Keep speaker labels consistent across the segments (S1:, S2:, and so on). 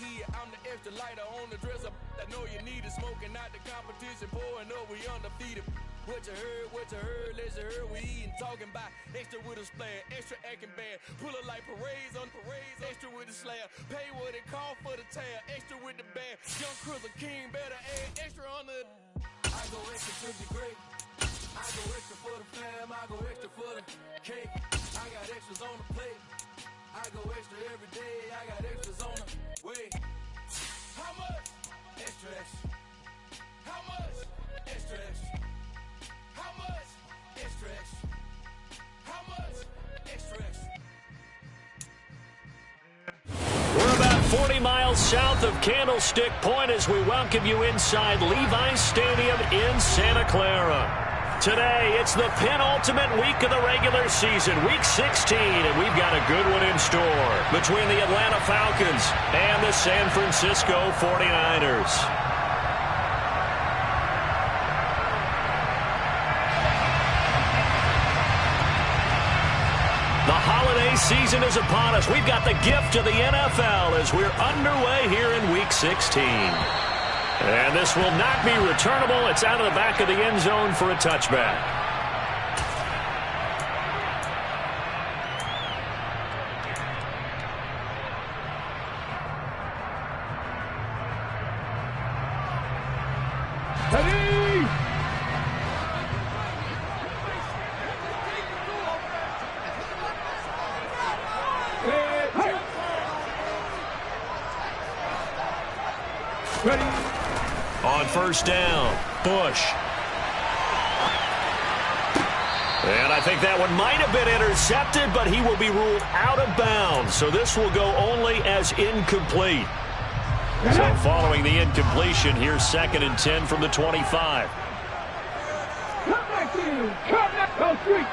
S1: kid, I'm the extra lighter on the dresser. I know you need it, smoking out the competition, pouring up, we undefeated. What you heard, let's you heard, we eating, talking about extra with a splash, extra acting bad, pull it like parades on parades, extra with the slab, pay what it cost for the tab, extra with the band, young Crizzle King, better add extra on the. I go extra to be great, I go extra for the fam, I go extra for the cake, I got extras on the plate, I go extra every day, I got extras on the way. How much? Extra, extra. How much? Extra, extra. How much? Extra, extra. How much? Extra, extra.
S2: We're about 40 miles south of Candlestick Point as we welcome you inside Levi's Stadium in Santa Clara. Today, it's the penultimate week of the regular season, Week 16, and we've got a good one in store between the Atlanta Falcons and the San Francisco 49ers. The holiday season is upon us. We've got the gift of the NFL as we're underway here in Week 16. And this will not be returnable. It's out of the back of the end zone for a touchback.
S3: Ready? Ready?
S2: On first down, Bush. And I think that one might have been intercepted, but he will be ruled out of bounds. So this will go only as incomplete. So following the incompletion, here's 2nd and 10 from the 25.
S3: Come back to you. Come back. Go street.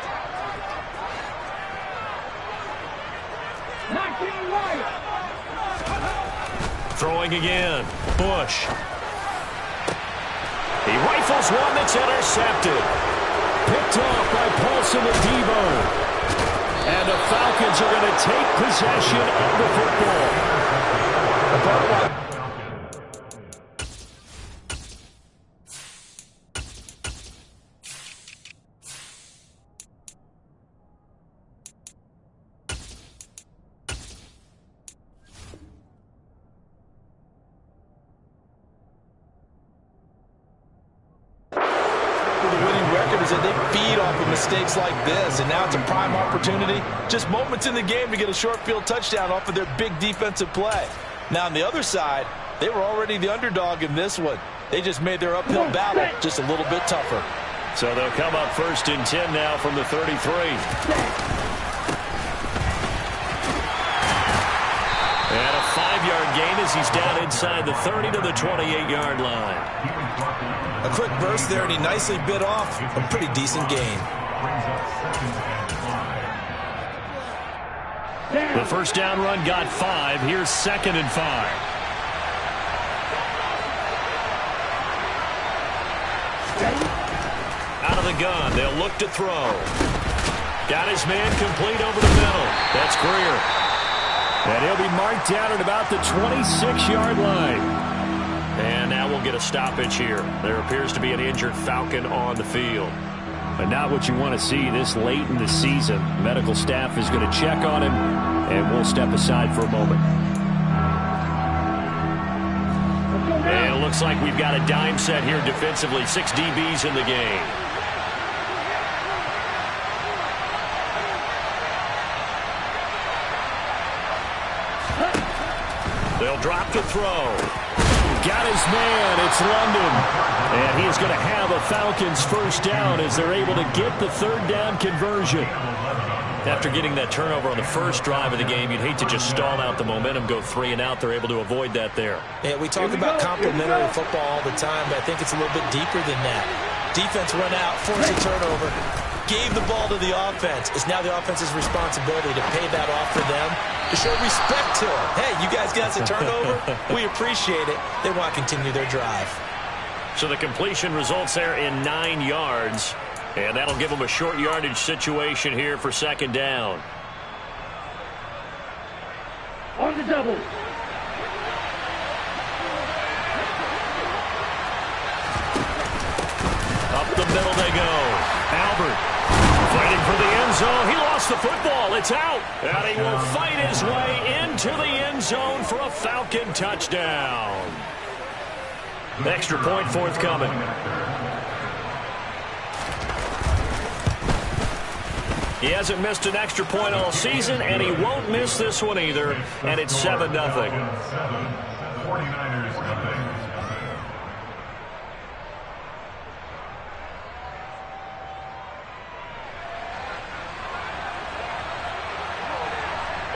S3: Knock you right.
S2: Throwing again, Bush. He rifles one that's intercepted. Picked off by Paulson and Debo. And the Falcons are going to take possession of the football.
S4: Mistakes like this, and now it's a prime opportunity. Just moments in the game to get a short field touchdown off of their big defensive play. Now on the other side, they were already the underdog in this one. They just made their uphill battle just a little bit tougher.
S2: So they'll come up 1st and 10 now from the 33. And a 5-yard gain as he's down inside the 30 to the 28-yard line.
S4: A quick burst there, and he nicely bit off a pretty decent gain.
S2: The first down run got 5. Here's 2nd and 5. Out of the gun, they'll look to throw. Got his man complete over the middle. That's Greer. And he'll be marked down at about the 26-yard line. And now we'll get a stoppage here. There appears to be an injured Falcon on the field. But not what you want to see this late in the season. Medical staff is going to check on him, and we'll step aside for a moment. And it looks like we've got a dime set here defensively. 6 DBs in the game. They'll drop to throw. Got his man. It's London. And he is going to have a Falcons first down as they're able to get the 3rd down conversion. After getting that turnover on the first drive of the game, you'd hate to just stall out the momentum, go 3 and out. They're able to avoid that there.
S4: Yeah, we talk about complementary football all the time, but I think it's a little bit deeper than that. Defense run out, force a turnover, gave the ball to the offense. It's now the offense's responsibility to pay that off for them, to show respect to them. Hey, you guys got us a turnover? We appreciate it. They want to continue their drive.
S2: So the completion results there in 9 yards. And that'll give them a short yardage situation here for 2nd down.
S3: On the double.
S2: the middle they go. Albert fighting for the end zone. He lost the football. It's out. And he will fight his way into the end zone for a Falcon touchdown. Extra point forthcoming. He hasn't missed an extra point all season, and he won't miss this one either. And it's 7-0.
S5: 49ers nothing.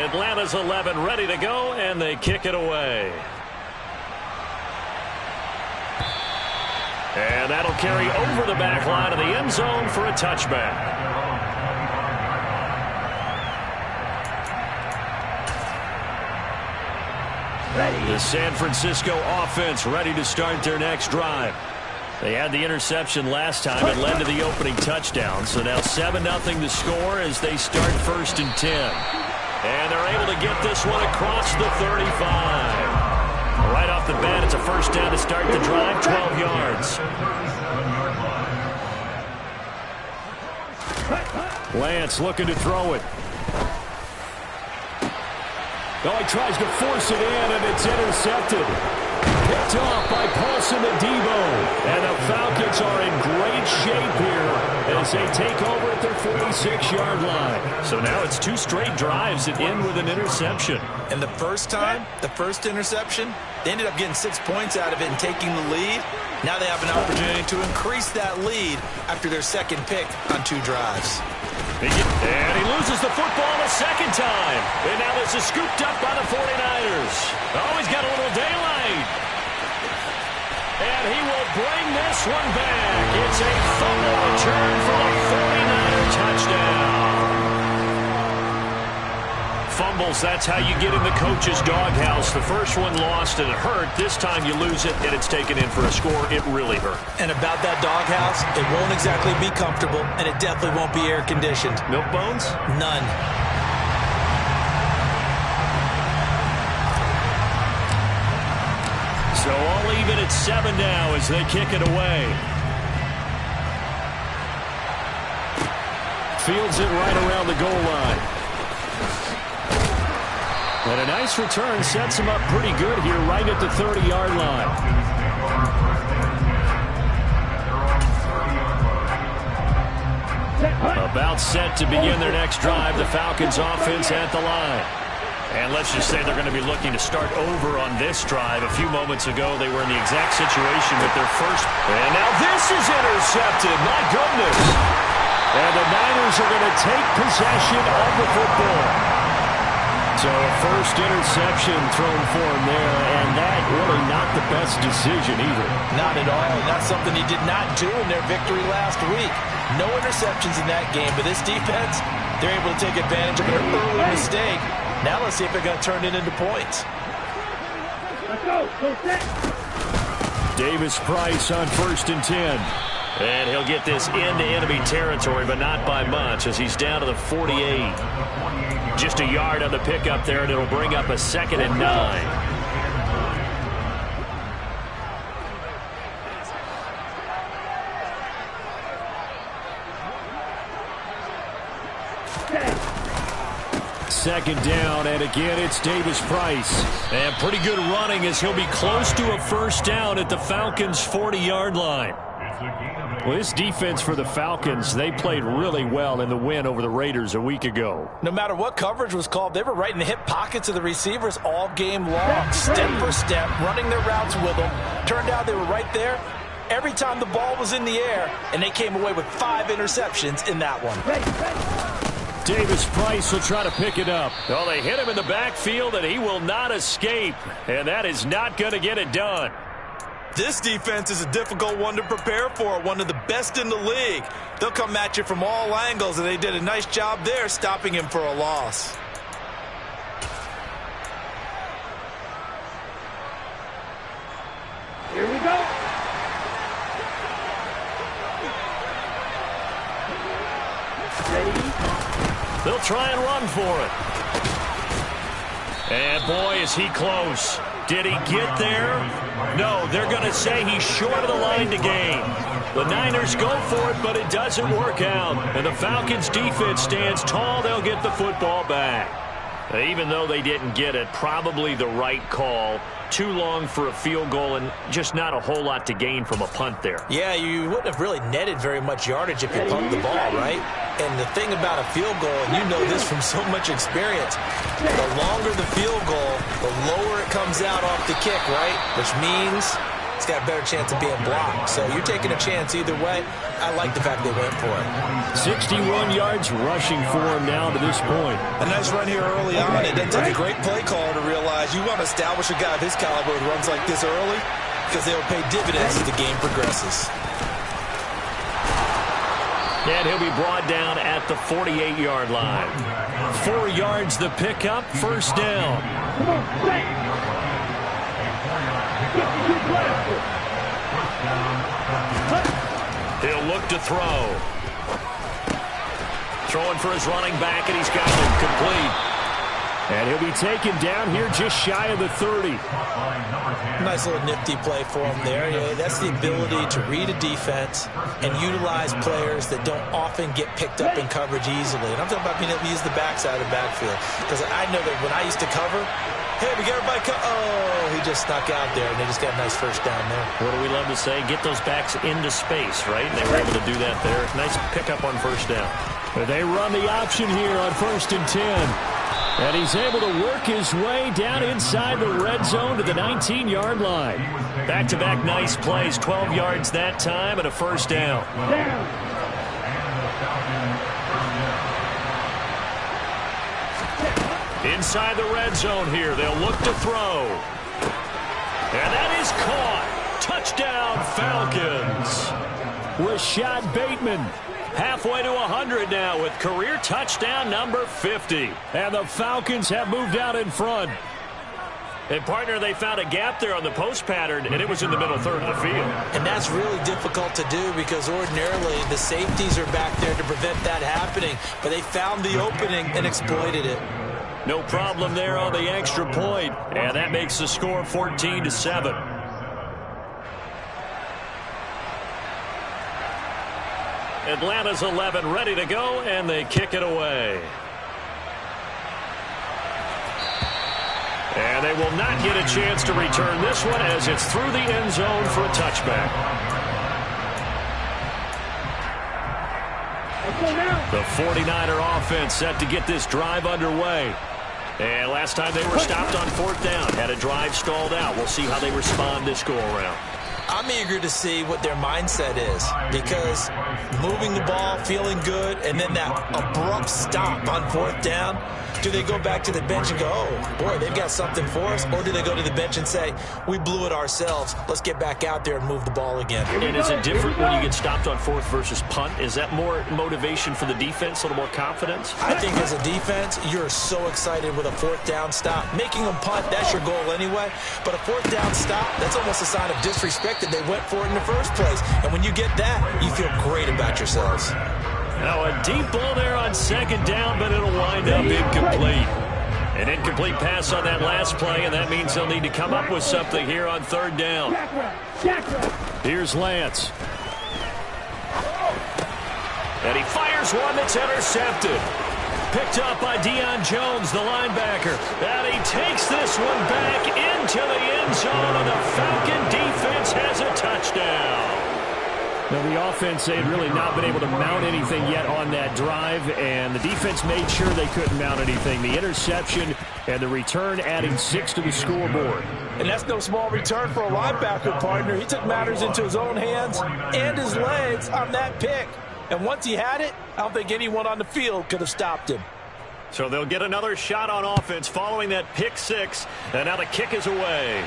S2: Atlanta's 11 ready to go, and they kick it away. And that'll carry over the back line of the end zone for a touchback. The San Francisco offense ready to start their next drive. They had the interception last time. It led to the opening touchdown. So now 7-0 to score as they start 1st and 10. And they're able to get this one across the 35. Right off the bat, it's a first down to start the drive, 12 yards. Lance looking to throw it. Oh, he tries to force it in, and it's intercepted. Picked off by Paulson Adebo. And the Falcons are in great shape here as they take over at their 46-yard line. So now it's 2 straight drives that end with an interception.
S4: And the first time, the first interception, they ended up getting 6 points out of it and taking the lead. Now they have an opportunity to increase that lead after their second pick on 2 drives.
S2: And he loses the football a second time. And now this is scooped up by the 49ers. Oh, he's got a little daylight. And he will bring this one back. It's a fumble return for a 49er touchdown. Fumbles, that's how you get in the coach's doghouse. The first one lost and it hurt. This time you lose it and it's taken in for a score. It really hurt.
S4: And about that doghouse, it won't exactly be comfortable, and it definitely won't be air-conditioned.
S2: Milk bones?
S4: None.
S2: So all even at 7 now as they kick it away. Fields it right around the goal line. And a nice return sets him up pretty good here right at the 30-yard line. About set to begin their next drive. The Falcons offense at the line. And let's just say they're going to be looking to start over on this drive. A few moments ago, they were in the exact situation with their first. And now this is intercepted. My goodness. And the Niners are going to take possession of the football. So a first interception thrown for him there, and that really not the best decision either.
S4: Not at all, and that's something he did not do in their victory last week. No interceptions in that game, but this defense, they're able to take advantage of an early mistake. Now let's see if they're going to turn it into points.
S3: Let's go. Go set.
S2: Davis Price on 1st and 10. And he'll get this into enemy territory, but not by much as he's down to the 48. Just a yard on the pickup there, and it'll bring up a 2nd and 9. Second down, and again it's Davis Price. And pretty good running as he'll be close to a first down at the Falcons' 40-yard line. Well, this defense for the Falcons, they played really well in the win over the Raiders a week ago.
S4: No matter what coverage was called, they were right in the hip pockets of the receivers all game long, step for step, running their routes with them. Turned out they were right there every time the ball was in the air, and they came away with 5 interceptions in that one.
S2: Davis Price will try to pick it up. Well, they hit him in the backfield, and he will not escape, and that is not going to get it done.
S4: This defense is a difficult one to prepare for, one of the best in the league. They'll come at you from all angles, and they did a nice job there stopping him for a loss.
S3: Here we go. Ready?
S2: They'll try and run for it. And boy, is he close. Did he get there? No, they're going to say he's short of the line to gain. The Niners go for it, but it doesn't work out. And the Falcons defense stands tall. They'll get the football back. Even though they didn't get it, probably the right call. Too long for a field goal and just not a whole lot to gain from a punt there.
S4: Yeah, you wouldn't have really netted very much yardage if you pumped the ball, right? And the thing about a field goal, and you know this from so much experience, the longer the field goal, the lower it comes out off the kick, right? Which means it's got a better chance of being blocked. So you're taking a chance either way. I like the fact they went for it.
S2: 61 yards rushing for him now to this point.
S5: A nice run here early on. It doesn't take a great play caller to realize you want to establish a guy of his caliber who runs like this early because they'll pay dividends as the game progresses.
S2: And he'll be brought down at the 48-yard line. 4 yards the pickup, first down. He'll look to throw. Throwing for his running back, and he's got him complete. And he'll be taken down here just shy of the 30.
S4: Nice little nifty play for him there. Yeah, that's the ability to read a defense and utilize players that don't often get picked up in coverage easily. And I'm talking about being able to use the backside of the backfield. Because I know that when I used to cover, hey, we got everybody oh, he just snuck out there, and they just got a nice first down there.
S2: What do we love to say? Get those backs into space, right? And they were able to do that there. Nice pickup on first down. They run the option here on 1st and 10. And he's able to work his way down inside the red zone to the 19-yard line. Back-to-back nice plays, 12 yards that time and a first down. Inside the red zone here, they'll look to throw. And that is caught. Touchdown, Falcons. Rashad Bateman. Halfway to 100 now with career touchdown number 50. And the Falcons have moved out in front. And, partner, they found a gap there on the post pattern, and it was in the middle third of the field.
S4: And that's really difficult to do because ordinarily the safeties are back there to prevent that happening. But they found the opening and exploited it.
S2: No problem there on the extra point. And that makes the score 14-7. Atlanta's 11 ready to go, and they kick it away. And they will not get a chance to return this one as it's through the end zone for a touchback. The 49er offense set to get this drive underway. And last time they were stopped on 4th down, had a drive stalled out. We'll see how they respond this go-around.
S4: I'm eager to see what their mindset is because moving the ball, feeling good, and then that abrupt stop on 4th down, do they go back to the bench and go, oh, boy, they've got something for us? Or do they go to the bench and say, we blew it ourselves. Let's get back out there and move the ball again.
S2: And is it different when you get stopped on 4th versus punt? Is that more motivation for the defense, a little more confidence?
S4: I think as a defense, you're so excited with a 4th down stop. Making them punt, that's your goal anyway. But a 4th down stop, that's almost a sign of disrespect that they went for it in the first place. And when you get that, you feel great about yourselves.
S2: Now a deep ball there on 2nd down, but it'll wind up incomplete. An incomplete pass on that last play, and that means they'll need to come up with something here on 3rd down. Here's Lance. And he fires one that's intercepted. Picked up by Deion Jones, the linebacker. And he takes this one back into the end zone, and the Falcon defense has a touchdown. Now, the offense, they had really not been able to mount anything yet on that drive, and the defense made sure they couldn't mount anything. The interception and the return adding 6 to the scoreboard.
S5: And that's no small return for a linebacker, partner. He took matters into his own hands and his legs on that pick. And once he had it, I don't think anyone on the field could have stopped him.
S2: So they'll get another shot on offense following that pick 6, and now the kick is away.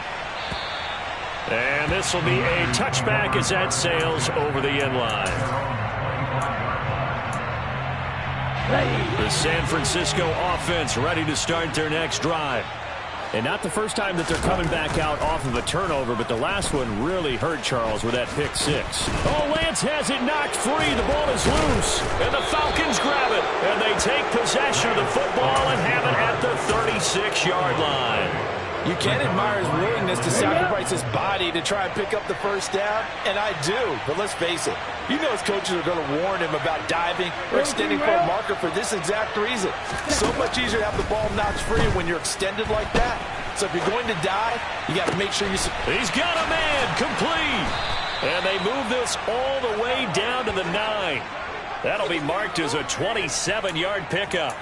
S2: And this will be a touchback as that sails over the end line. The San Francisco offense ready to start their next drive. And not the first time that they're coming back out off of a turnover, but the last one really hurt Charles with that pick six. Oh, Lance has it knocked free. The ball is loose. And the Falcons grab it. And they take possession of the football and have it at the 36-yard line.
S5: You can admire his willingness to sacrifice his body to try and pick up the first down, and I do, but let's face it. You know his coaches are going to warn him about diving or extending for a marker for this exact reason. So much easier to have the ball knocked free when you're extended like that. So if you're going to dive, you got to make sure you...
S2: He's got a man complete. And they move this all the way down to the 9. That'll be marked as a 27-yard pickup.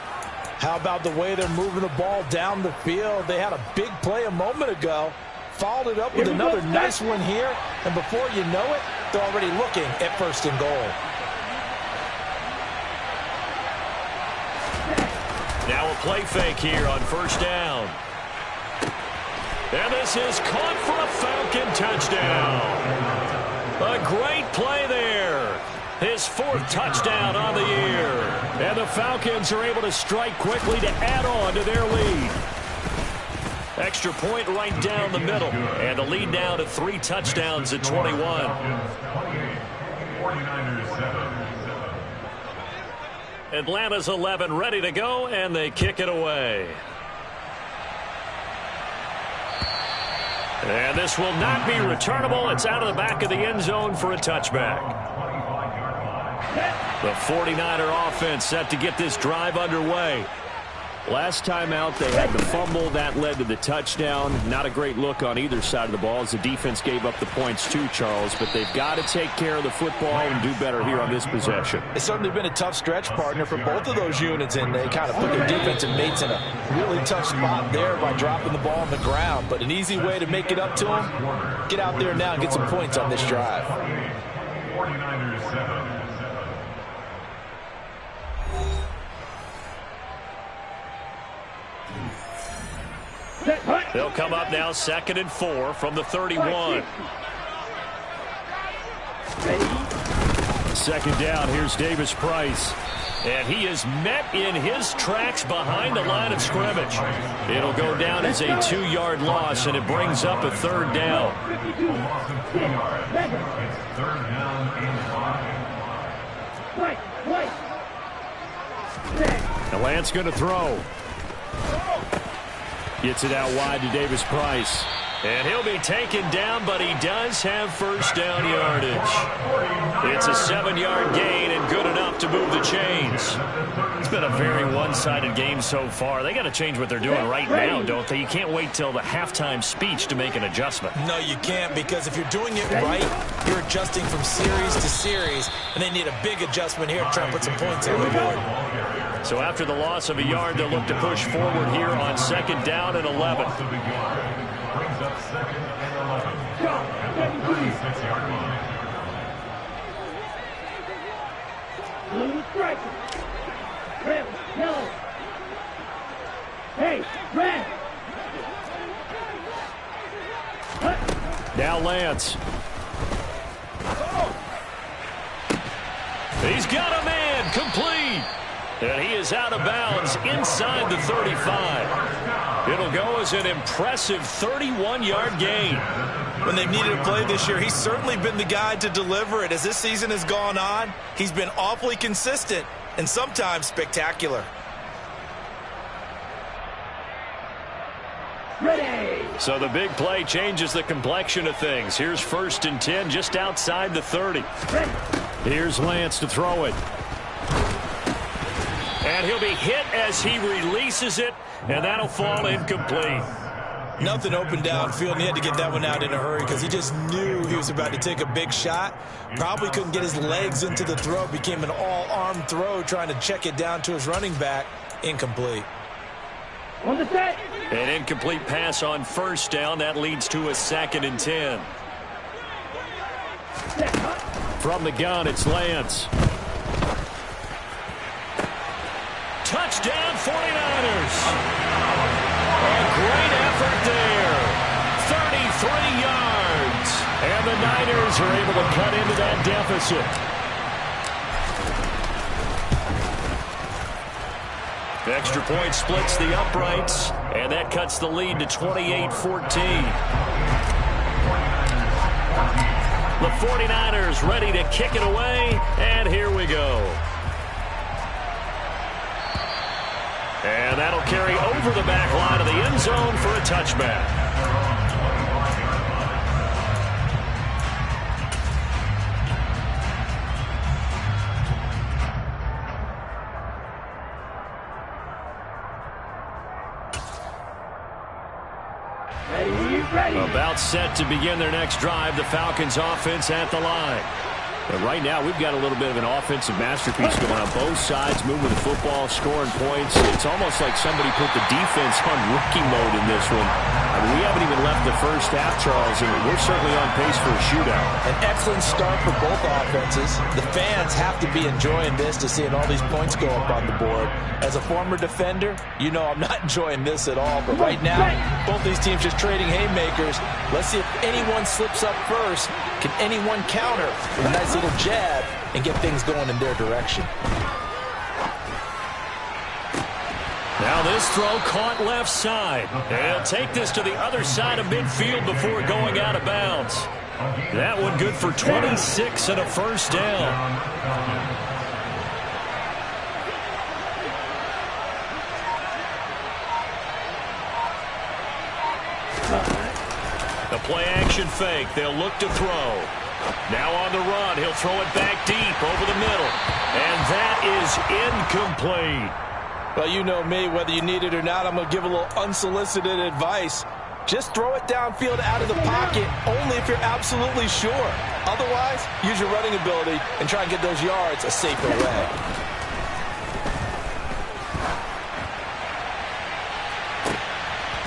S5: How about the way they're moving the ball down the field? They had a big play a moment ago, followed it up with another nice one here, and before you know it, they're already looking at first and goal.
S2: Now a play fake here on first down. And this is caught for a Falcon touchdown. A great play there. His 4th touchdown on the year. And the Falcons are able to strike quickly to add on to their lead. Extra point right down the middle. And the lead now to 3 touchdowns at 21. Atlanta's 11 ready to go, and they kick it away. And this will not be returnable. It's out of the back of the end zone for a touchback. The 49er offense set to get this drive underway. Last time out, they had the fumble. That led to the touchdown. Not a great look on either side of the ball as the defense gave up the points too, Charles. But they've got to take care of the football and do better here on this possession.
S5: It's certainly been a tough stretch, partner, for both of those units, and they kind of put their defensive mates in a really tough spot there by dropping the ball on the ground. But an easy way to make it up to them, get out there now and get some points on this drive.
S6: 49ers 7.
S2: They'll come up now 2nd and 4 from the 31. Second down, here's Davis Price. And he is met in his tracks behind the line of scrimmage. It'll go down as a 2-yard loss, and it brings up a 3rd down. And Lance going to throw. Gets it out wide to Davis Price. And he'll be taken down, but he does have first down yardage. It's a 7-yard gain and good enough to move the chains. It's been a very one-sided game so far. They got to change what they're doing right now, don't they? You can't wait till the halftime speech to make an adjustment.
S4: No, you can't, because if you're doing it right, you're adjusting from series to series, and they need a big adjustment here to try and put some points on the board.
S2: So after the loss of a yard, they'll look to push forward here on 2nd down and 11.
S6: Brings up 2nd and 11. At the 36-yard line.
S3: Blue striker. Red, yellow. Hey, red.
S2: Now Lance. He's got a man complete. And he is out of bounds inside the 35. It'll go as an impressive 31-yard gain.
S4: When they've needed a play this year, he's certainly been the guy to deliver it. As this season has gone on, he's been awfully consistent and sometimes spectacular.
S3: Ready.
S2: So the big play changes the complexion of things. Here's 1st and 10 just outside the 30.
S3: Ready.
S2: Here's Lance to throw it. And he'll be hit as he releases it, and that'll fall incomplete.
S4: Nothing open downfield, and he had to get that one out in a hurry because he just knew he was about to take a big shot. Probably couldn't get his legs into the throw. Became an all-arm throw trying to check it down to his running back. Incomplete.
S3: On the set.
S2: An incomplete pass on 1st down. That leads to a 2nd and 10. From the gun, it's Lance. Touchdown 49ers. A great effort there. 33 yards. And the Niners are able to cut into that deficit. Extra point splits the uprights. And that cuts the lead to 28-14. The 49ers ready to kick it away, and here we go. And that'll carry over the back line of the end zone for a touchback. About set to begin their next drive, the Falcons offense at the line. But right now, we've got a little bit of an offensive masterpiece going on both sides, moving the football, scoring points. It's almost like somebody put the defense on rookie mode in this one. I mean, we haven't even left the first half, Charles, and we're certainly on pace for a shootout.
S4: An excellent start for both offenses. The fans have to be enjoying this to seeing all these points go up on the board. As a former defender, you know I'm not enjoying this at all. But right now, both these teams just trading haymakers. Let's see if anyone slips up first. Can anyone counter with a nice little jab and get things going in their direction?
S2: Now this throw caught left side. They'll take this to the other side of midfield before going out of bounds. That one good for 26 and a first down. The play action fake. They'll look to throw. Now on the run. He'll throw it back deep over the middle. And that is incomplete.
S5: Well, you know me, whether you need it or not, I'm going to give a little unsolicited advice. Just throw it downfield out of the pocket only if you're absolutely sure. Otherwise, use your running ability and try and get those yards a safer way.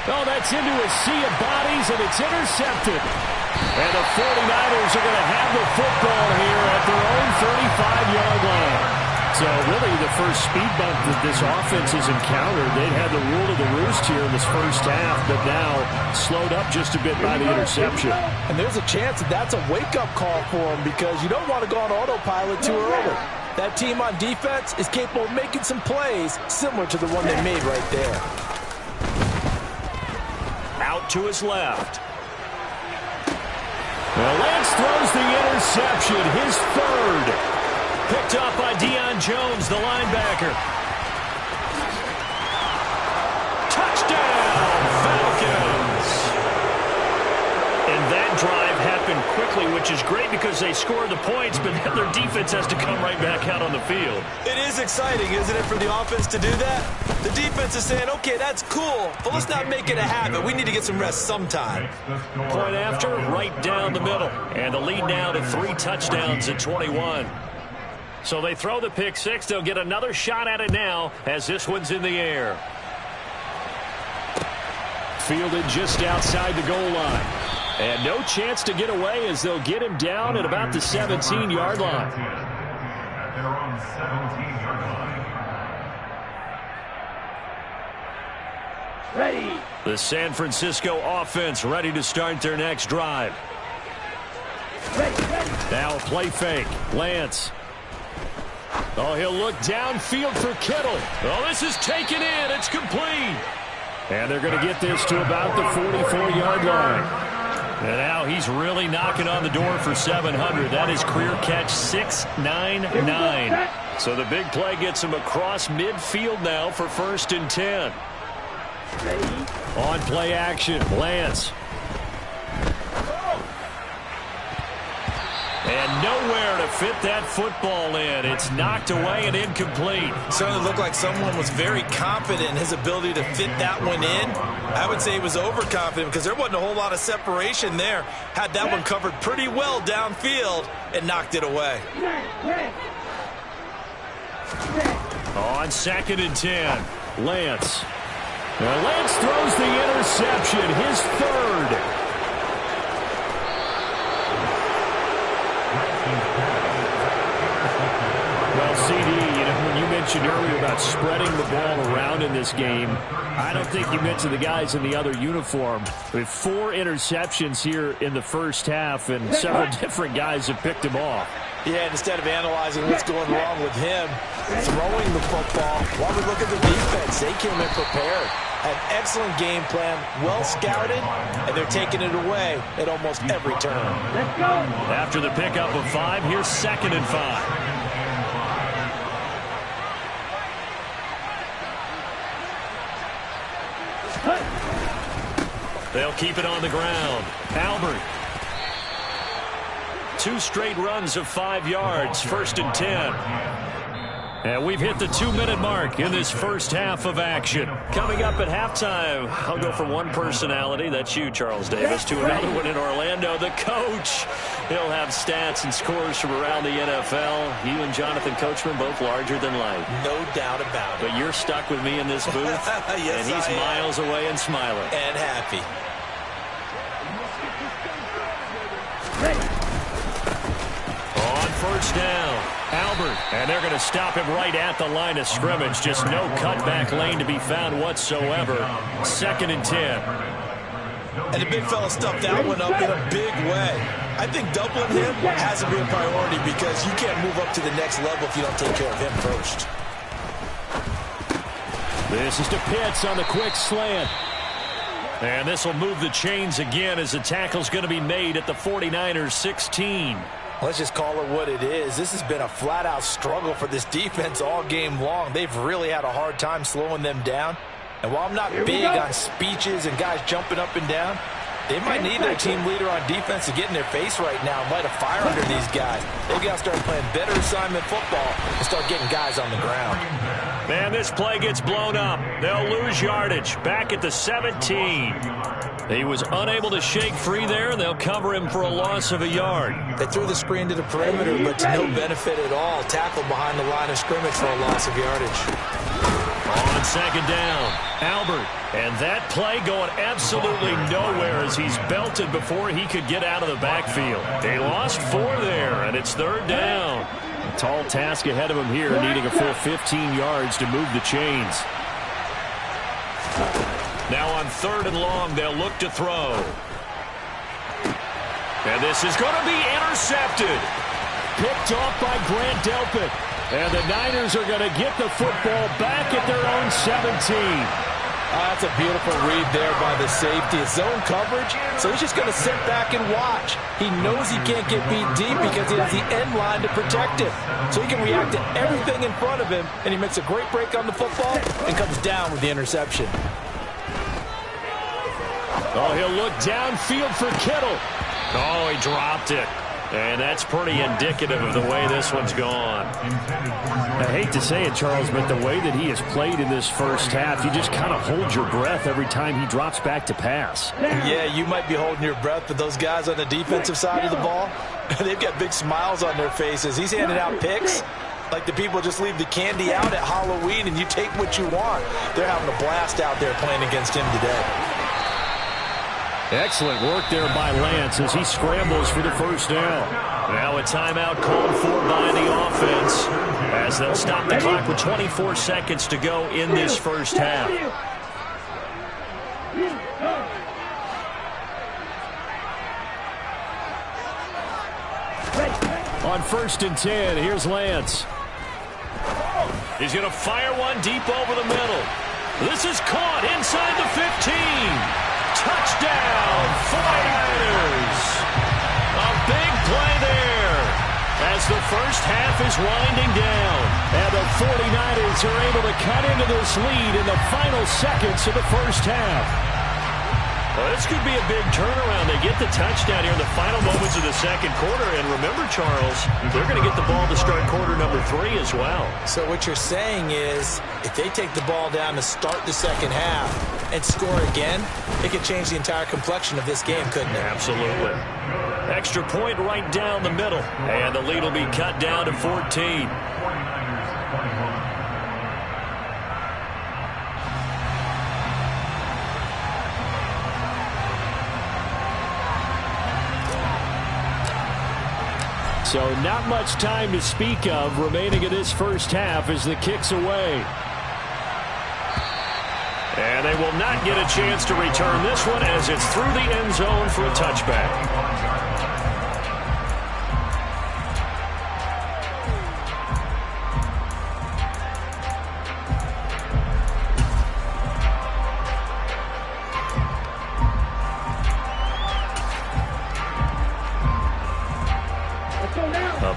S2: Oh, that's into a sea of bodies, and it's intercepted. And the 49ers are going to have the football here at their own 35-yard line. So really the first speed bump that this offense has encountered, they'd had the rule of the roost here in this first half, but now slowed up just a bit by the interception.
S5: And there's a chance that that's a wake-up call for them because you don't want to go on autopilot too early. That team on defense is capable of making some plays similar to the one they made right there.
S2: Out to his left. Well, Lance throws the interception, his third. Picked up by Deion Jones, the linebacker. Touchdown, Falcons! And that drive happened quickly, which is great because they scored the points, but then their defense has to come right back out on the field.
S4: It is exciting, isn't it, for the offense to do that? The defense is saying, okay, that's cool, but let's not make it a habit. We need to get some rest sometime.
S2: Point after, right down the middle. And the lead now to 3 touchdowns at 21. So they throw the pick six. They'll get another shot at it now as this one's in the air. Fielded just outside the goal line. And no chance to get away as they'll get him down at about the 17-yard line.
S6: At their own 17-yard line.
S3: Ready.
S2: The San Francisco offense ready to start their next drive.
S3: Ready.
S2: Now a play fake. Lance. Oh, he'll look downfield for Kittle. Oh, this is taken in. It's complete. And they're going to get this to about the 44-yard line. And now he's really knocking on the door for 700. That is career catch 699. So the big play gets him across midfield now for 1st and 10. On play action, Lance. And nowhere to fit that football in. It's knocked away and incomplete.
S4: Certainly looked like someone was very confident in his ability to fit that one in. I would say he was overconfident because there wasn't a whole lot of separation there. Had that one covered pretty well downfield and knocked it away.
S2: On 2nd and 10, Lance. Now Lance throws the interception, his third. Well, CD, when you mentioned earlier about spreading the ball around in this game, I don't think you mentioned the guys in the other uniform. We have 4 interceptions here in the first half, and several different guys have picked him off.
S4: Yeah, and instead of analyzing what's going wrong with him throwing the football, while we look at the defense, they came in prepared. An excellent game plan, well scouted, and they're taking it away at almost every turn.
S3: Let's go.
S2: After the pickup of 5, here's 2nd and 5. They'll keep it on the ground. Albert. 2 straight runs of 5 yards, 1st and 10. And we've hit the 2-minute mark in this first half of action. Coming up at halftime, I'll go from one personality, that's you, Charles Davis, to another one in Orlando, the coach. He'll have stats and scores from around the NFL. You and Jonathan Coachman both larger than life.
S4: No doubt about it.
S2: But you're stuck with me in this booth,
S4: yes,
S2: and he's miles away and smiling.
S4: And happy.
S2: On first down, Albert, and they're going to stop him right at the line of scrimmage. Just no cutback lane to be found whatsoever. 2nd and 10.
S4: And the big fella stuffed that one up in a big way. I think doubling him has to be a priority because you can't move up to the next level if you don't take care of him first.
S2: This is to Pitts on the quick slant. And this will move the chains again as the tackle's going to be made at the 49ers 16.
S4: Let's just call it what it is. This has been a flat-out struggle for this defense all game long. They've really had a hard time slowing them down. And while I'm not big on speeches and guys jumping up and down, they might need their team leader on defense to get in their face right now and light a fire under these guys. They've got to start playing better assignment football and start getting guys on the ground.
S2: Man, this play gets blown up. They'll lose yardage. Back at the 17. He was unable to shake free there, and they'll cover him for a loss of a yard.
S4: They threw the screen to the perimeter, but to no benefit at all. Tackled behind the line of scrimmage for a loss of yardage.
S2: On 2nd down, Albert. And that play going absolutely nowhere as he's belted before he could get out of the backfield. They lost 4 there, and it's 3rd down. A tall task ahead of him here, needing a full 15 yards to move the chains. Now on 3rd and long, they'll look to throw. And this is going to be intercepted. Picked off by Grant Delpit. And the Niners are going to get the football back at their own 17.
S4: That's a beautiful read there by the safety. It's zone coverage, so he's just going to sit back and watch. He knows he can't get beat deep because he has the end line to protect it. So he can react to everything in front of him, and he makes a great break on the football and comes down with the interception.
S2: Oh, he'll look downfield for Kittle. Oh, he dropped it. And that's pretty indicative of the way this one's gone. I hate to say it, Charles, but the way that he has played in this first half, you just kind of hold your breath every time he drops back to pass.
S4: Yeah, you might be holding your breath, but those guys on the defensive side of the ball, they've got big smiles on their faces. He's handing out picks like the people just leave the candy out at Halloween and you take what you want. They're having a blast out there playing against him today.
S2: Excellent work there by Lance as he scrambles for the first down. Now a timeout called for by the offense as they'll stop the clock with 24 seconds to go in this first half. On 1st and 10, here's Lance. He's going to fire one deep over the middle. This is caught inside the 15. Touchdown, 49ers. A big play there as the first half is winding down. And the 49ers are able to cut into this lead in the final seconds of the first half. Well, this could be a big turnaround. They get the touchdown here in the final moments of the second quarter. And remember, Charles, they're going to get the ball to start quarter number 3 as well.
S4: So what you're saying is if they take the ball down to start the second half and score again, it could change the entire complexion of this game, couldn't it?
S2: Absolutely. Extra point right down the middle. And the lead will be cut down to 14. So not much time to speak of remaining in this first half as the kick's away. And they will not get a chance to return this one as it's through the end zone for a touchback.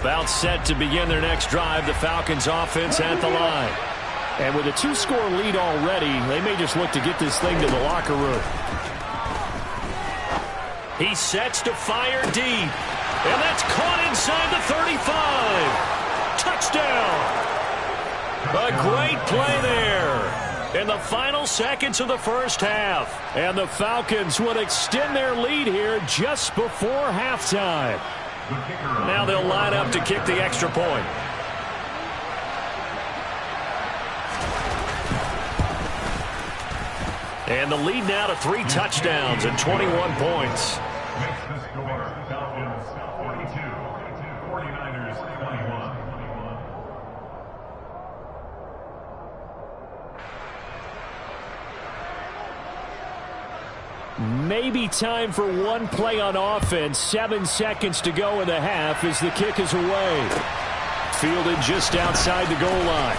S2: About set to begin their next drive, the Falcons offense at the line. And with a 2-score lead already, they may just look to get this thing to the locker room. He sets to fire deep. And that's caught inside the 35. Touchdown. A great play there in the final seconds of the first half. And the Falcons would extend their lead here just before halftime. Now they'll line up to kick the extra point. And the lead now to 3 touchdowns and 21 points.
S6: Makes the score Falcons 42, 49ers 21.
S2: Maybe time for one play on offense. 7 seconds to go in the half as the kick is away. Fielded just outside the goal line.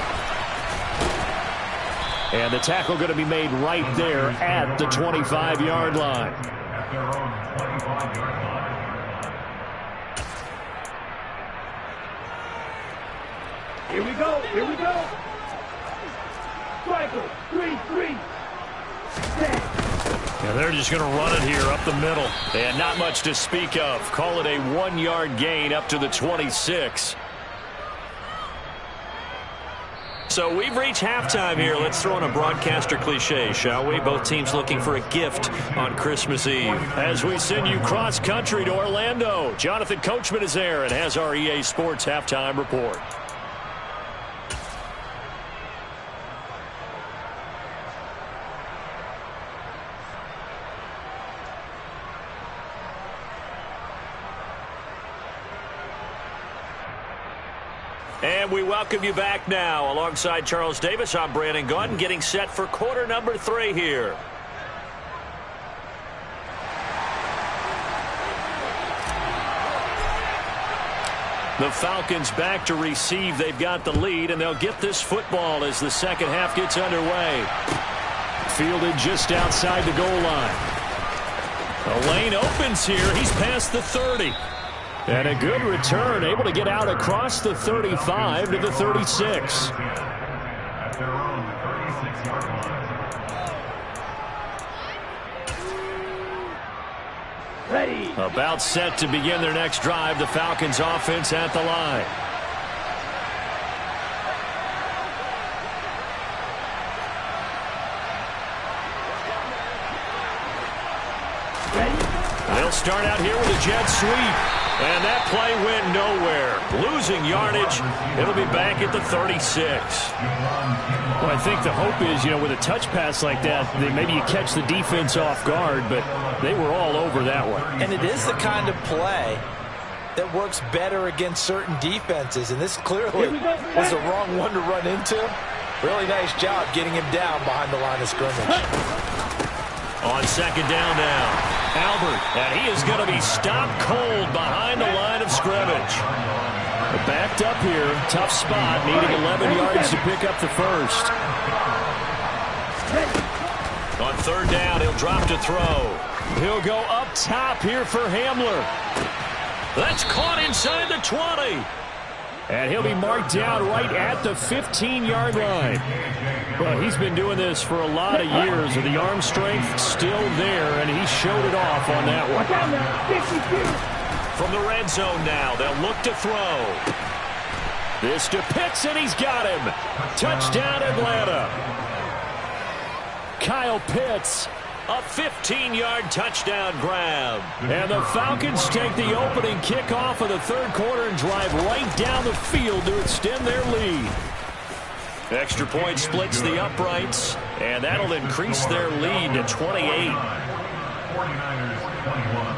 S2: And the tackle going to be made right there at the 25-yard line.
S6: At their own 25-yard line.
S3: Here we go. Here we go. Striker. 3-3. Set.
S2: Yeah, they're just going to run it here up the middle. And not much to speak of. Call it a 1-yard gain up to the 26. So we've reached halftime here. Let's throw in a broadcaster cliche, shall we? Both teams looking for a gift on Christmas Eve. As we send you cross-country to Orlando, Jonathan Coachman is there and has our EA Sports halftime report. And we welcome you back now. Alongside Charles Davis, I'm Brandon Gunn, getting set for quarter number 3 here. The Falcons back to receive. They've got the lead, and they'll get this football as the second half gets underway. Fielded just outside the goal line. The lane opens here. He's past the 30. And a good return, able to get out across the 35 to the 36.
S6: At their own 36-yard line.
S3: Ready.
S2: About set to begin their next drive, the Falcons offense at the line.
S3: Ready.
S2: They'll start out here with a jet sweep. And that play went nowhere. Losing yardage. It'll be back at the 36.
S7: Well, I think the hope is, with a touch pass like that, maybe you catch the defense off guard, but they were all over that one.
S4: And it is the kind of play that works better against certain defenses, and this clearly was the wrong one to run into. Really nice job getting him down behind the line of scrimmage.
S2: On second down now, Albert, and he is going to be stopped cold behind the line of scrimmage. Backed up here, tough spot, needing 11 yards to pick up the first. On third down, he'll drop to throw. He'll go up top here for Hamler. That's caught inside the 20. And he'll be marked down right at the 15-yard line. Well, he's been doing this for a lot of years, and the arm strength still there, and he showed it off on that one. From the red zone now, they'll look to throw. This to Pitts, and he's got him. Touchdown, Atlanta. Kyle Pitts, a 15-yard touchdown grab. And the Falcons take the opening kickoff of the third quarter and drive right down the field to extend their lead. Extra point splits the uprights, and that'll increase their lead to 28.
S6: 49ers 21.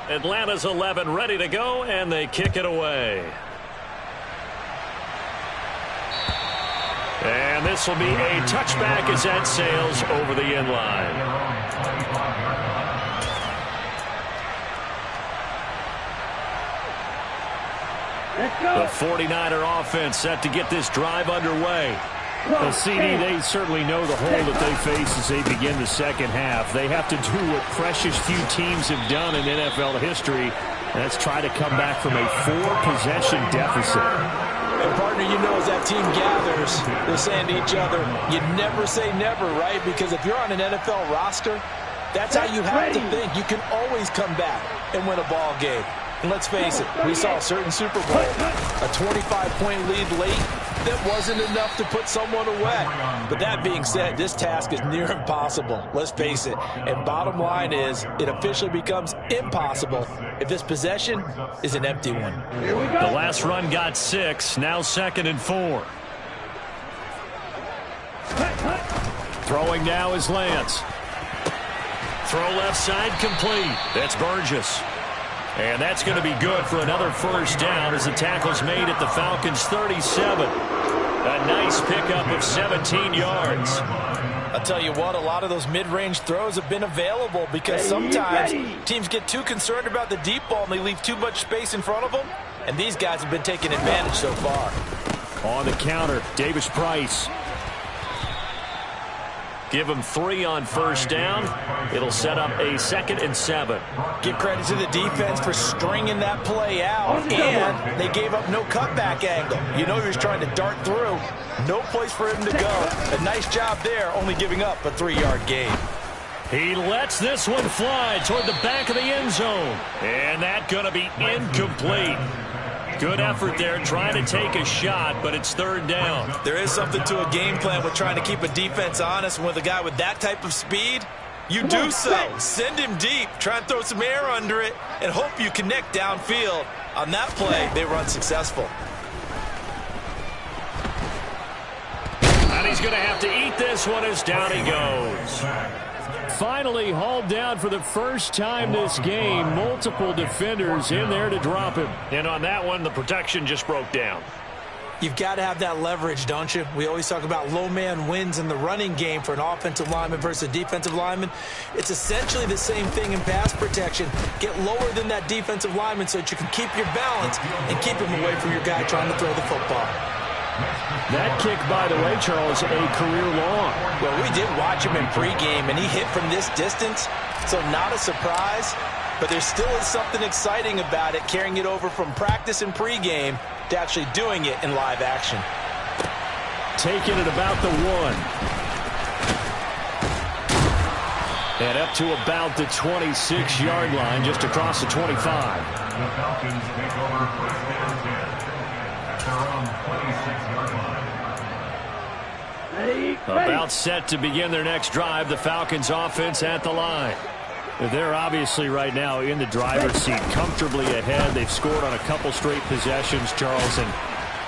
S2: Atlanta's 11 ready to go, and they kick it away. And this will be a touchback as that sails over the end line.
S3: Let's go.
S2: The 49er offense set to get this drive underway.
S7: Well, CD, they certainly know the hole that they face as they begin the second half. They have to do what precious few teams have done in NFL history, and that's try to come back from a 4-possession deficit.
S4: And, partner, you know, as that team gathers, they're saying to each other, you never say never, right? Because if you're on an NFL roster, that's how you have to think. You can always come back and win a ball game. And let's face it, we saw a certain Super Bowl, a 25-point lead late that wasn't enough to put someone away. But that being said, this task is near impossible. Let's face it. And bottom line is, it officially becomes impossible if this possession is an empty one.
S7: The last run got 6, now 2nd and 4. Throwing now is Lance. Throw left side complete. That's Burgess. And that's going to be good for another first down as the tackle's made at the Falcons' 37. A nice pickup of 17 yards.
S4: I'll tell you what, a lot of those mid-range throws have been available because sometimes teams get too concerned about the deep ball and they leave too much space in front of them. And these guys have been taking advantage so far.
S7: On the counter, Davis Price. Give them 3 on first down. It'll set up a 2nd and 7.
S4: Give credit to the defense for stringing that play out, and they gave up no cutback angle. You know he was trying to dart through. No place for him to go. A nice job there, only giving up a 3-yard gain.
S7: He lets this one fly toward the back of the end zone. And that's going to be incomplete. Good effort there, trying to take a shot, but it's 3rd down.
S4: There is something to a game plan with trying to keep a defense honest. With a guy with that type of speed, you do so. Send him deep, try and throw some air under it, and hope you connect downfield. On that play, they were unsuccessful.
S7: And he's going to have to eat this one as down he goes. Finally hauled down for the first time this game. Multiple defenders in there to drop him. And on that one, the protection just broke down.
S4: You've got to have that leverage, don't you? We always talk about low man wins in the running game for an offensive lineman versus a defensive lineman. It's essentially the same thing in pass protection. Get lower than that defensive lineman so that you can keep your balance and keep him away from your guy trying to throw the football.
S7: That kick, by the way, Charles, a career long.
S4: Well, we did watch him in pregame, and he hit from this distance, so not a surprise. But there still is something exciting about it, carrying it over from practice and pregame to actually doing it in live action.
S7: Taking it about the 1. And up to about the 26-yard line, just across the 25.
S6: The Falcons take over 1st and 10 at their own 26-yard line.
S7: About set to begin their next drive, the Falcons offense at the line. They're obviously right now in the driver's seat, comfortably ahead. They've scored on a couple straight possessions, Charles. And,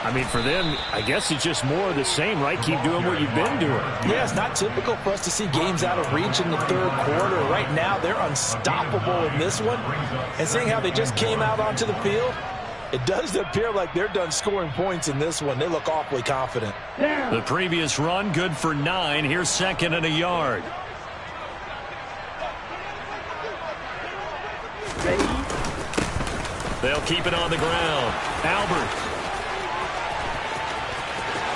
S7: I mean, for them, I guess it's just more of the same, right? Keep doing what you've been doing.
S4: Yeah, it's not typical for us to see games out of reach in the 3rd quarter. Right now, they're unstoppable in this one. And seeing how they just came out onto the field, it does appear like they're done scoring points in this one. They look awfully confident.
S7: The previous run, good for 9. Here's 2nd and a yard. They'll keep it on the ground. Albert.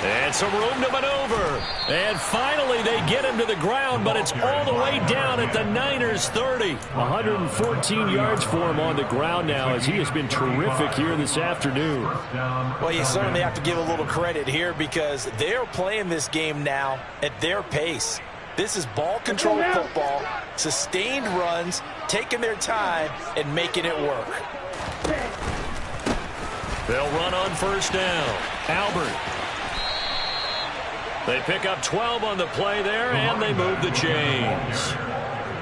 S7: And some room to maneuver. And finally they get him to the ground, but it's all the way down at the Niners' 30. 114 yards for him on the ground now, as he has been terrific here this afternoon.
S4: Well, you certainly have to give a little credit here because they're playing this game now at their pace. This is ball control football, sustained runs, taking their time and making it work.
S7: They'll run on first down. Albert. They pick up 12 on the play there, and they move the chains.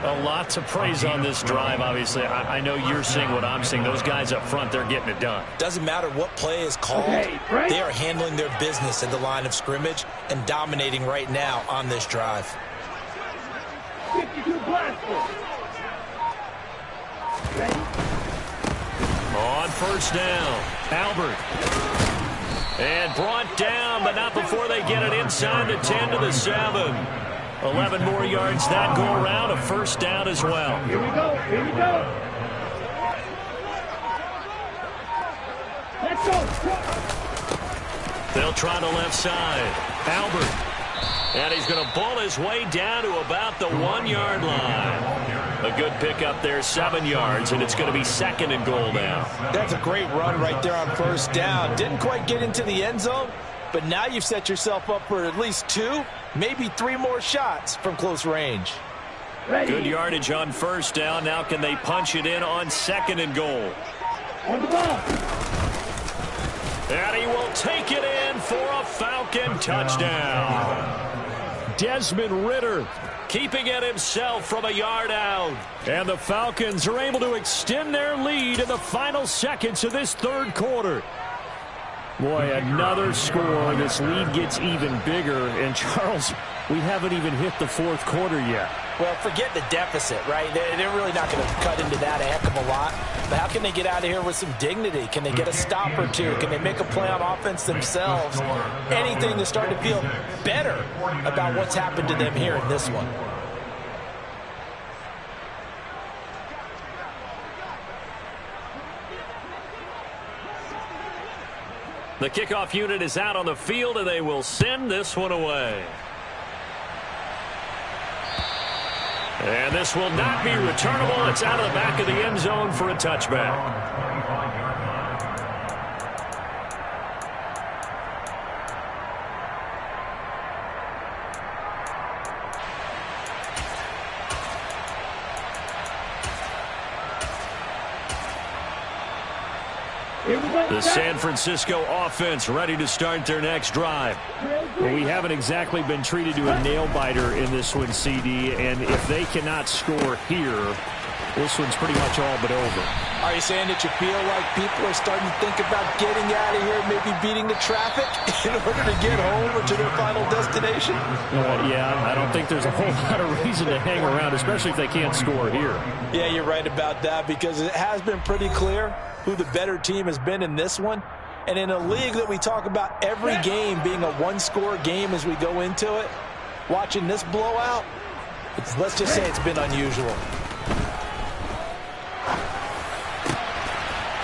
S7: A lot to praise on this drive, obviously. I know you're seeing what I'm seeing. Those guys up front, they're getting it done.
S4: Doesn't matter what play is called. They are handling their business at the line of scrimmage and dominating right now on this drive.
S3: 52 blasters.
S7: On first down, Albert. And brought down, but not before they get it inside the 10 to the 7. 11 more yards that go around, a first down as well.
S3: Here we go, here we go. Let's go.
S7: They'll try the left side. Albert.
S2: And he's going to pull his way down to about the 1-yard line. A good pickup there, 7 yards, and it's going to be 2nd and goal now.
S5: That's a great run right there on first down. Didn't quite get into the end zone, but now you've set yourself up for at least 2, maybe 3 more shots from close range.
S2: Good yardage on first down. Now can they punch it in on 2nd and goal?
S3: On the ball.
S2: And he will take it in for a Falcon touchdown. Desmond Ridder keeping it himself from a yard out. And the Falcons are able to extend their lead in the final seconds of this third quarter. Boy, another score. This lead gets even bigger. And, Charles, we haven't even hit the fourth quarter yet.
S5: Well, forget the deficit, right? They're really not going to cut into that a heck of a lot. But how can they get out of here with some dignity? Can they get a stop or two? Can they make a play on offense themselves? Anything to start to feel better about what's happened to them here in this one.
S2: The kickoff unit is out on the field, and they will send this one away. And this will not be returnable. It's out of the back of the end zone for a touchback. The San Francisco offense ready to start their next drive. Well, we haven't exactly been treated to a nail-biter in this one, CD, and if they cannot score here, this one's pretty much all but over.
S5: Are you saying that you feel like people are starting to think about getting out of here, maybe beating the traffic in order to get home or to their final destination?
S2: Yeah, I don't think there's a whole lot of reason to hang around, especially if they can't score here.
S5: Yeah, you're right about that, because it has been pretty clear who the better team has been in this one. And in a league that we talk about every game being a one-score game as we go into it, watching this blowout, let's just say it's been unusual.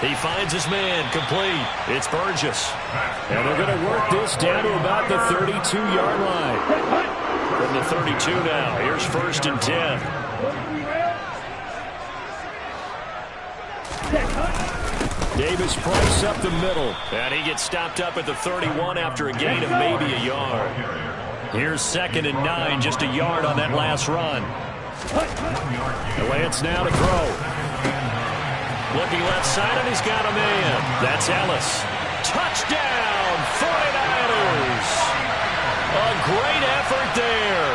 S2: He finds his man, complete. It's Burgess. And they're going to work this down to about the 32-yard line. From the 32 now, here's 1st and 10. Davis Price up the middle. And he gets stopped up at the 31 after a gain of maybe a yard. Here's 2nd and 9, just a yard on that last run. Lance now to throw. Looking left side, and he's got a man. That's Ellis. Touchdown, 49ers. A great effort there.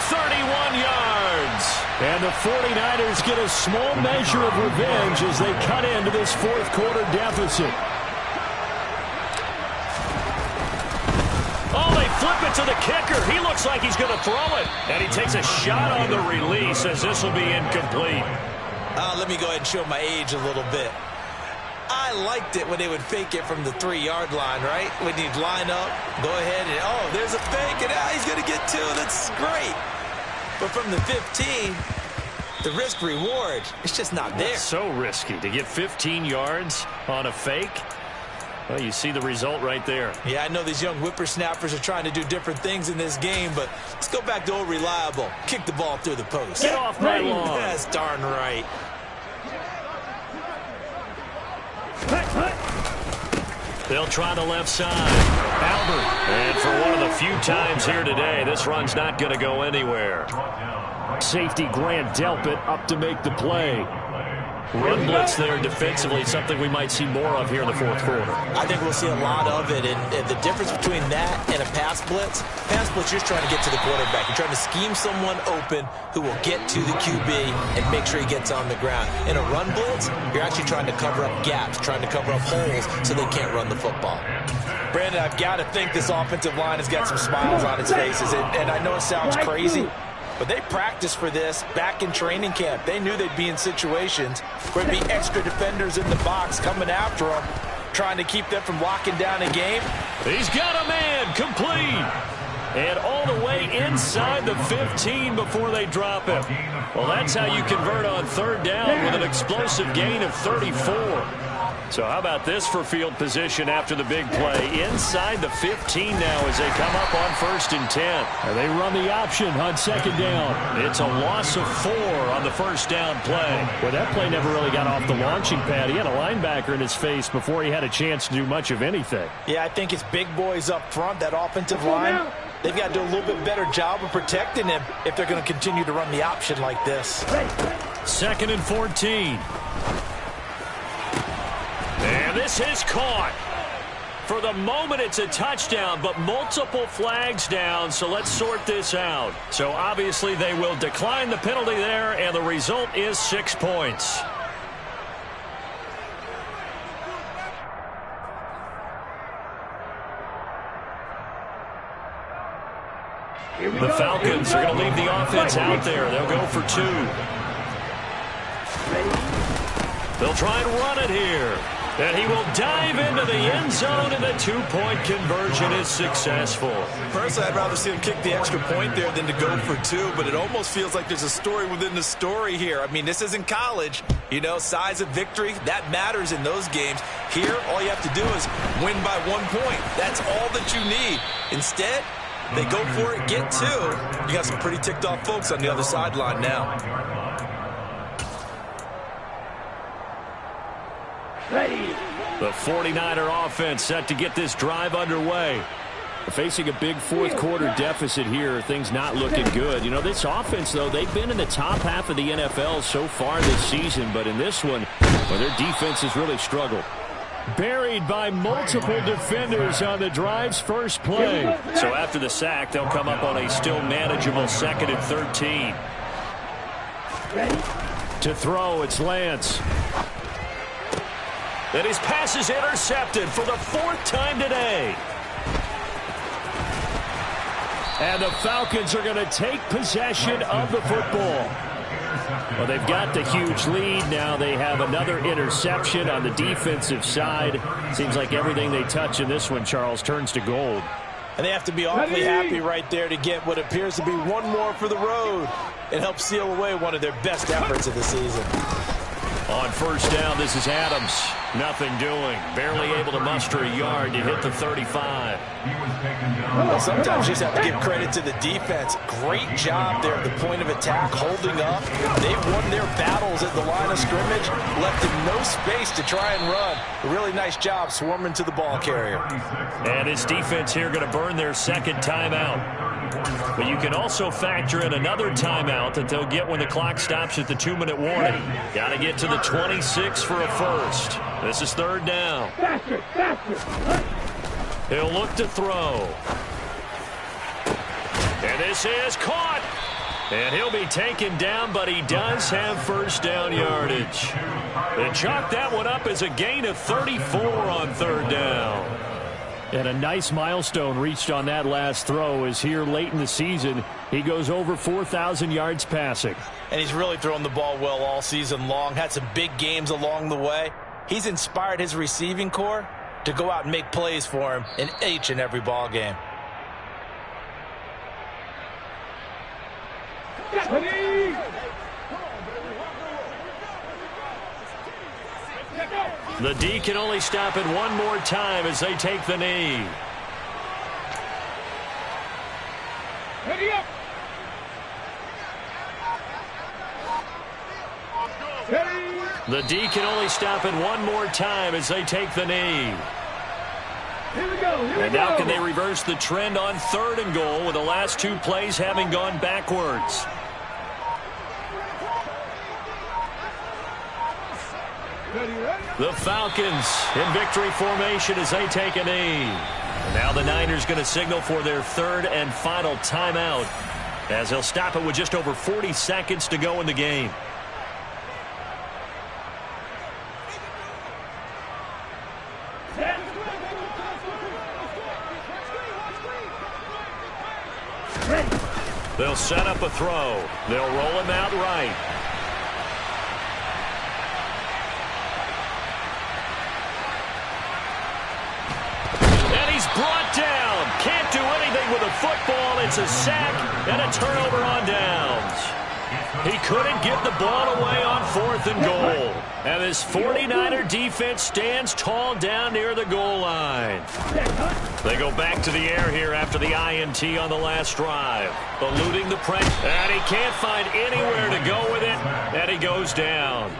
S2: 31 yards. And the 49ers get a small measure of revenge as they cut into this fourth quarter deficit. Oh, they flip it to the kicker. He looks like he's going to throw it. And he takes a shot on the release as this will be incomplete.
S5: Let me go ahead and show my age a little bit. I liked it when they would fake it from the 3-yard line, right? When you'd line up, go ahead and, oh, there's a fake, and he's going to get 2. That's great. But from the 15, the risk-reward, it's just not there.
S2: It's so risky to get 15 yards on a fake. Well, you see the result right there.
S5: Yeah, I know these young whippersnappers are trying to do different things in this game, but let's go back to old reliable. Kick the ball through the post.
S2: Get off my lawn.
S5: That's darn right.
S2: They'll try the left side. Albert. And for one of the few times here today, this run's not going to go anywhere. Safety Grant Delpit up to make the play. Run blitz there defensively, something we might see more of here in the fourth quarter.
S5: I think we'll see a lot of it, and the difference between that and a pass blitz, you're trying to get to the quarterback. You're trying to scheme someone open who will get to the QB and make sure he gets on the ground. In a run blitz, you're actually trying to cover up gaps, trying to cover up holes so they can't run the football. Brandon, I've got to think this offensive line has got some smiles on its faces, and I know it sounds crazy, but they practiced for this back in training camp. They knew they'd be in situations where there'd be extra defenders in the box coming after them, trying to keep them from locking down a game.
S2: He's got a man, complete. And all the way inside the 15 before they drop him. Well, that's how you convert on third down with an explosive gain of 34. So how about this for field position after the big play? Inside the 15 now as they come up on 1st and 10.
S7: And they run the option on 2nd down.
S2: It's a loss of 4 on the 1st down play.
S7: Well, that play never really got off the launching pad. He had a linebacker in his face before he had a chance to do much of anything.
S4: Yeah, I think it's big boys up front, that offensive line. They've got to do a little bit better job of protecting him if they're going to continue to run the option like this.
S2: 2nd and 14. And this is caught. For the moment, it's a touchdown, but multiple flags down, so let's sort this out. So obviously they will decline the penalty there, and the result is 6 points. The Falcons are going to leave the offense out there. They'll go for 2. They'll try and run it here. And he will dive into the end zone, and the 2-point conversion is successful.
S4: Personally, I'd rather see him kick the extra point there than to go for 2, but it almost feels like there's a story within the story here. I mean, this isn't college. You know, size of victory, that matters in those games. Here, all you have to do is win by 1 point. That's all that you need. Instead, they go for it, get 2. You got some pretty ticked off folks on the other sideline now.
S2: The 49er offense set to get this drive underway.
S7: Facing a big fourth-quarter deficit here, things not looking good. You know, this offense, though, they've been in the top half of the NFL so far this season, but in this one, well, their defense has really struggled. Buried by multiple defenders on the drive's first play.
S2: So after the sack, they'll come up on a still manageable 2nd and 13.
S7: To throw, it's Lance.
S2: And his pass is intercepted for the 4th time today.
S7: And the Falcons are going to take possession of the football. Well, they've got the huge lead. Now they have another interception on the defensive side. Seems like everything they touch in this one, Charles, turns to gold.
S4: And they have to be awfully happy right there to get what appears to be one more for the road and help seal away one of their best efforts of the season.
S2: On 1st down, this is Adams. Nothing doing. Barely able to muster a yard to hit the 35.
S4: Well, sometimes you just have to give credit to the defense. Great job there at the point of attack, holding up. They've won their battles at the line of scrimmage, left them no space to try and run. A really nice job swarming to the ball carrier.
S2: And his defense here going to burn their 2nd timeout. But you can also factor in another timeout that they'll get when the clock stops at the 2-minute warning. Got to get to the 26 for a first. This is 3rd down. He'll look to throw. And this is caught. And he'll be taken down, but he does have 1st down yardage. They chalk that one up as a gain of 34 on 3rd down.
S7: And a nice milestone reached on that last throw is here late in the season. He goes over 4,000 yards passing.
S4: And he's really thrown the ball well all season long. Had some big games along the way. He's inspired his receiving corps to go out and make plays for him in each and every ball game.
S2: The D can only stop it one more time as they take the knee.
S3: Ready up.
S2: The D can only stop it one more time as they take the knee.
S3: Here we go.
S2: And now can they reverse the trend on 3rd and goal with the last 2 plays having gone backwards? The Falcons in victory formation as they take a knee. And now the Niners going to signal for their 3rd and final timeout as they'll stop it with just over 40 seconds to go in the game. They'll set up a throw. They'll roll him out right. And he's brought down. Can't do anything with a football. It's a sack and a turnover on downs. He couldn't get the ball away on 4th and goal. And this 49er defense stands tall down near the goal line. They go back to the air here after the INT on the last drive. Eluding the pressure. And he can't find anywhere to go with it. And he goes down.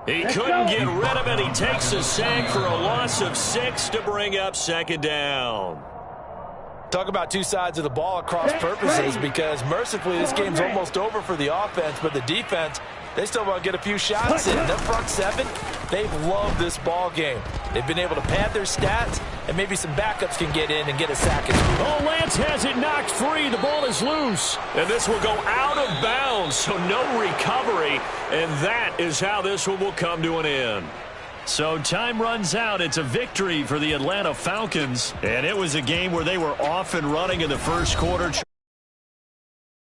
S2: He couldn't get rid of it. He takes a sack for a loss of 6 to bring up 2nd down.
S5: Talk about two sides of the ball at cross purposes, because mercifully this game's almost over for the offense, but the defense, they still want to get a few shots in. Their front seven, they've loved this ball game. They've been able to pad their stats, and maybe some backups can get in and get a sack.
S2: Oh, Lance has it knocked free. The ball is loose. And this will go out of bounds, so no recovery. And that is how this one will come to an end. So time runs out. It's a victory for the Atlanta Falcons. And it was a game where they were off and running in the first quarter.